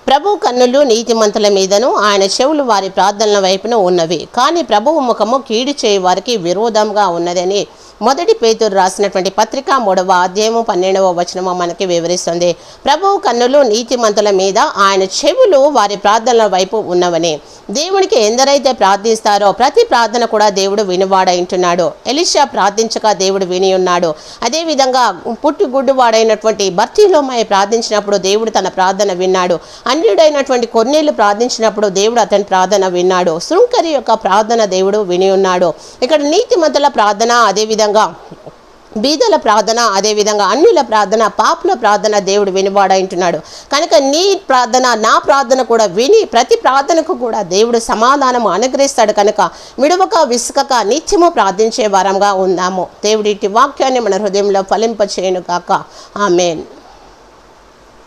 ప్రభు కన్నులు నీతిమంతుల మీదను ఆయన చెవులు వారి ప్రార్థనల వైపున ఉన్నవి, కానీ ప్రభువు ముఖము కీడు చేయి వారికి విరోధంగా ఉన్నదని మొదటి పేతురు రాసినటువంటి పత్రిక 3వ అధ్యాయము 12వ వచనము మనకి వివరిస్తుంది. ప్రభువు కన్నులు నీతిమంతుల మీద, ఆయన చెవులు వారి ప్రార్థనల వైపు ఉన్నవని. దేవునికి ఎందరైతే ప్రార్థిస్తారో ప్రతి ప్రార్థన కూడా దేవుడు వినివాడైంటున్నాడు. ఎలీషా ప్రార్థించక దేవుడు విని ఉన్నాడు. అదేవిధంగా పుట్టి గుడ్డువాడైనటువంటి బర్తిలోమై ప్రార్థించినప్పుడు దేవుడు తన ప్రార్థన విన్నాడు. అన్యుడైనటువంటి కొర్నేలు ప్రార్థించినప్పుడు దేవుడు అతని ప్రార్థన విన్నాడు. శృంకరి యొక్క ప్రార్థన దేవుడు విని ఉన్నాడు. ఇక్కడ నీతిమంతుల ప్రార్థన, అదేవిధంగా బీదల ప్రార్థన, అదేవిధంగా అన్యుల ప్రార్థన, పాపుల ప్రార్థన దేవుడు వినివాడంటున్నాడు. కనుక నీ ప్రార్థన, నా ప్రార్థన కూడా విని ప్రతి ప్రార్థనకు కూడా దేవుడు సమాధానం అనుగ్రహిస్తాడు. కనుక విడవక విసుకక నిత్యము ప్రార్థించే వారంగా ఉందాము. దేవుడి వాక్యాన్ని మన హృదయంలో ఫలింపచేయును గాక. ఆమేన్.